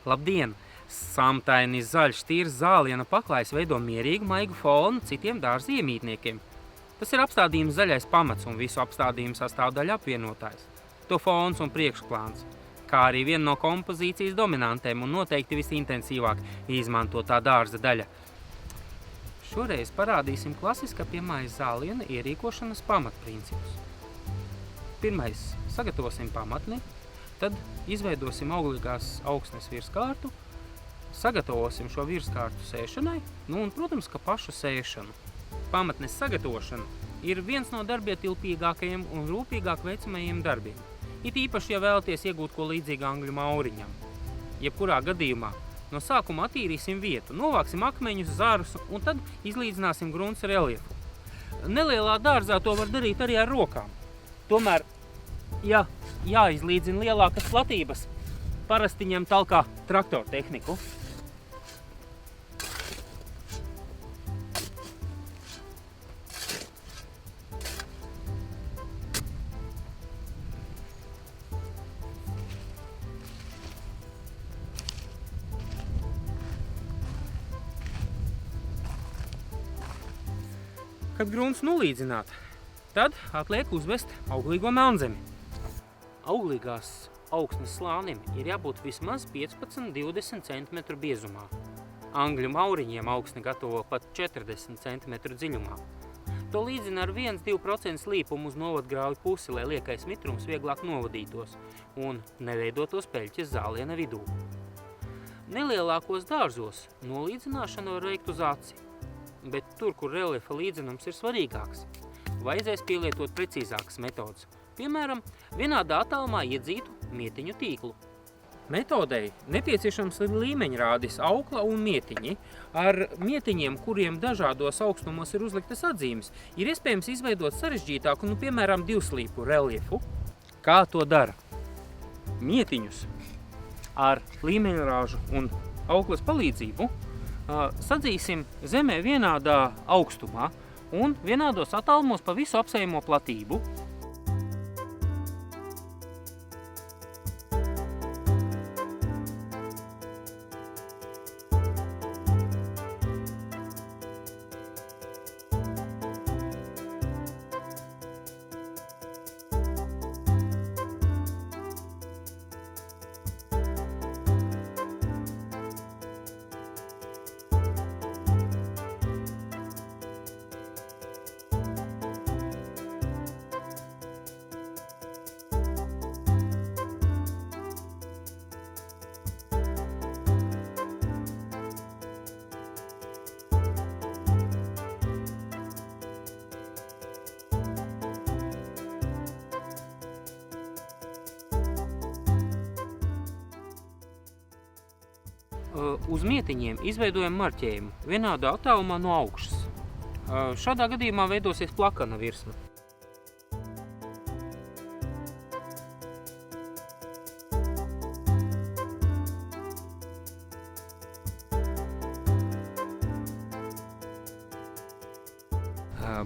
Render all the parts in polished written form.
Labdien! Samtaini zaļš, tīrs zāliena paklājs veido mierīgu, maigu fonu citiem dārza iemītniekiem. Tas ir apstādījuma zaļais pamats un visu apstādījumu sastāvdaļu apvienotājs. To fons un priekšplāns, kā arī viena no kompozīcijas dominantēm un noteikti visintensīvāk izmantotā dārza daļa. Šoreiz parādīsim klasiska piemājas zāliena ierīkošanas pamatprincipus. Pirmais – sagatavosim pamatni, tad izveidosim auglīgās augsnes virskārtu, sagatavosim šo virskārtu sēšanai, un, protams, ka pašu sēšanu. Pamatnes sagatavošana ir viens no darbietilpīgākajiem un rūpīgāk veicamajiem darbiem. It īpaši, ja vēlaties iegūt ko līdzīgu angļu mauriņam. Jebkurā gadījumā no sākuma attīrīsim vietu, novāksim akmeņus, zarus un tad izlīdzināsim grunts reliefu. Nelielā dārzā to var darīt arī ar rokām. Tomēr, ja jāizlīdzina lielākas platības, parasti ņem talkā traktoru tehniku. Kad grunts nolīdzināt, tad atliek uzvest auglīgo melnzemi. Auglīgās augsnes slānim ir jābūt vismaz 15–20 cm biezumā. Angļu mauriņiem augsni gatavo pat 40 cm dziļumā. To līdzina ar 1–2% slīpumu uz novadgrāvju pusi, lai liekais mitrums vieglāk novadītos un neveidotos peļķes zāliena vidū. Nelielākos dārzos nolīdzināšana var veikt uz aci, bet tur, kur reliefa līdzenums ir svarīgāks, vajadzēs pielietot precīzākas metodas. Piemēram, vienādā attālumā iedzītu mietiņu tīklu. Metodei nepieciešams līmeņrādis, aukla un mietiņi. Ar mietiņiem, kuriem dažādos augstumos ir uzliktas atzīmes, ir iespējams izveidot sarežģītāku, piemēram, divslīpu reliefu. Kā to dara? Mietiņus ar līmeņrāžu un auklas palīdzību sadzīsim zemē vienādā augstumā un vienādos attālumos pa visu apsējamo platību. Uz mietiņiem izveidojam marķējumu vienādā attālumā no augšas. Šādā gadījumā veidosies plakana virsma.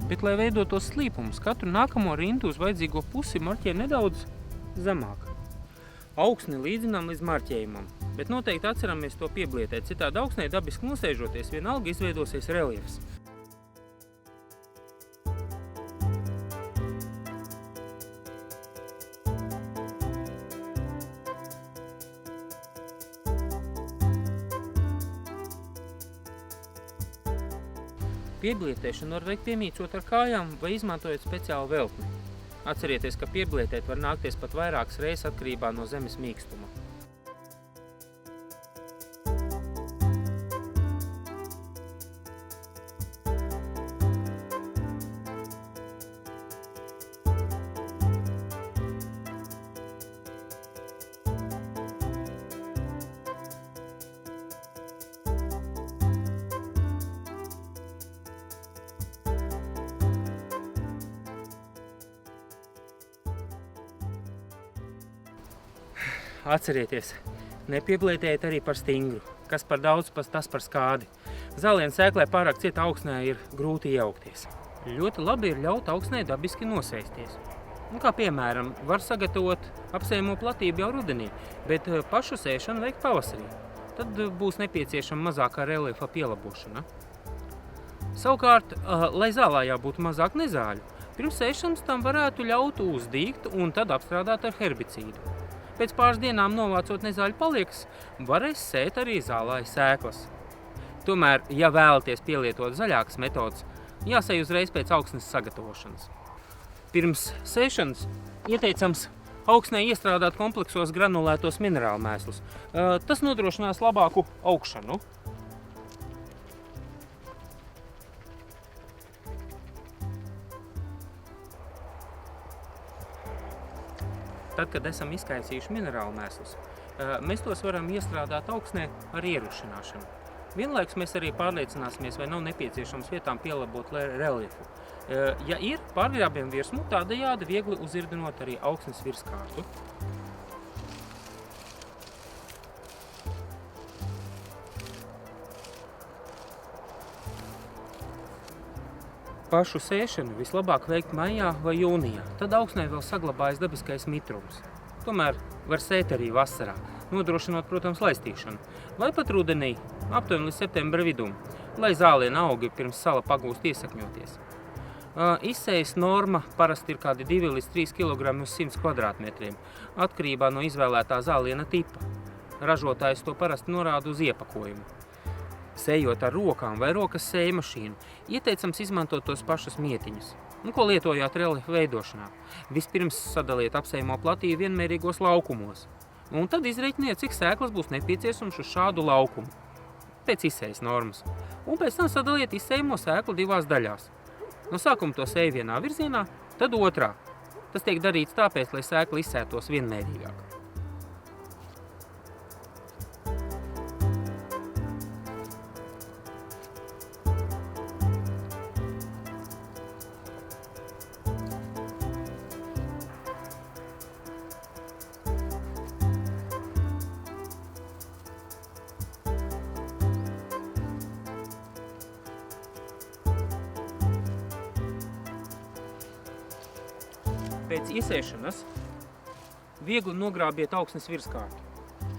Bet, lai veidotos slīpumus, katru nākamo rindu uz vajadzīgo pusi marķē nedaudz zemāk. Augsni līdzinām līdz marķējumam, bet noteikti atceramies to pieblietēt, citādi augsnē dabiski nosēžoties vienalga izveidosies reliefs. Pieblietēšanu var veikt piemīcot ar kājām vai izmantojot speciālu veltni. Atcerieties, ka pieblietēt var nākties pat vairākas reizes atkarībā no zemes mīkstuma. Atcerieties, nepieblietējiet arī par stingru, kas par daudz, tas par skādi. Zāliena sēklē pārāk cieta augsnē ir grūti iejaukties. Ļoti labi ir ļaut augsnē dabiski nosēsties. Kā piemēram, var sagatavot apsējamo platību jau rudenī, bet pašu sēšanu veikt pavasarī. Tad būs nepieciešama mazākā reliefa pielabošana. Savukārt, lai zālājā būtu mazāk nezāļu, pirms sēšanas tam varētu ļaut uzdīgt un tad apstrādāt ar herbicīdu. Pēc pāris dienām novācot nezāļu paliekas, varēs sēt arī zālāja sēklas. Tomēr, ja vēlaties pielietot zaļākas metodas, jāsēj uzreiz pēc augsnes sagatavošanas. Pirms sēšanas ieteicams augsnē iestrādāt kompleksos granulētos minerālu mēslus. Tas nodrošinās labāku augšanu. Tad, kad esam izkaisījuši minerālu mēslus, mēs tos varam iestrādāt augsnē ar ierušināšanu. Vienlaikus mēs arī pārliecināsimies, vai nav nepieciešams vietām pielabot reliefu. Ja ir, pārgrābjam virsmu, tādējādi viegli uzirdinot arī augsnes virskārtu. Pašu sēšanu vislabāk veikt maijā vai jūnijā, tad augsnē vēl saglabājas dabiskais mitrums. Tomēr var sēt arī vasarā, nodrošinot, protams, laistīšanu, vai pat rudenī, aptuveni līdz septembra vidum, lai zāliena augi pirms sala pagūst iesakņoties. Izsējas norma parasti ir kādi 2 līdz 3 kg uz 100 kvadrātmetriem, atkarībā no izvēlētā zāliena tipa. Ražotājs to parasti norāda uz iepakojumu. Sējot ar rokām vai rokas sēja mašīnu, ieteicams izmantot tos pašus mietiņus, ko lietojāt reliefa veidošanā. Vispirms sadaliet apsējamo platību vienmērīgos laukumos, un tad izreiķiniet, cik sēklas būs nepieciešams uz šādu laukumu, pēc izsējas normas, un pēc tam sadaliet izsējamo sēklu 2 daļās. No sākuma to sēja vienā virzienā, tad otrā. Tas tiek darīts tāpēc, lai sēkla izsētos vienmērīgāk. Pēc iesēšanas viegli nogrābiet augsnes virskārtu.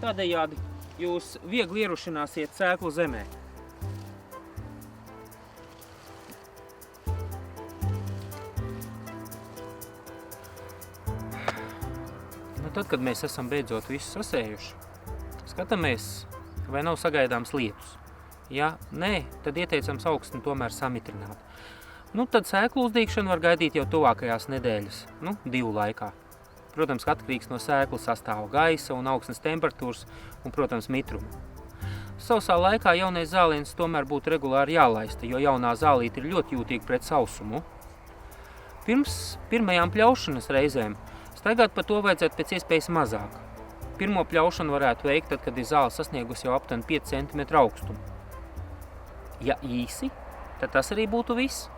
Tādējādi jūs viegli ierušināsiet sēklu zemē. Tad, kad mēs esam beidzot visu sasējuši, skatāmies, vai nav sagaidāms lietus. Ja nē, tad ieteicams augsni tomēr samitrināt. Tad sēklu uzdīgšanu var gaidīt jau tuvākajās nedēļas, 2 laikā. Protams, atkarīgs no sēklu sastāva, gaisa un augsnes temperatūras un, protams, mitruma. Sausā laikā jaunais zāliens tomēr būtu regulāri jālaista, jo jaunā zālīte ir ļoti jūtīga pret sausumu. Pirms pirmajām pļaušanas reizēm staigāt pa to vajadzētu pēc iespējas mazāk. Pirmo pļaušanu varētu veikt tad, kad ir zāle sasniegusi jau aptuveni 5 cm augstumu. Ja īsi, tad tas arī būtu viss.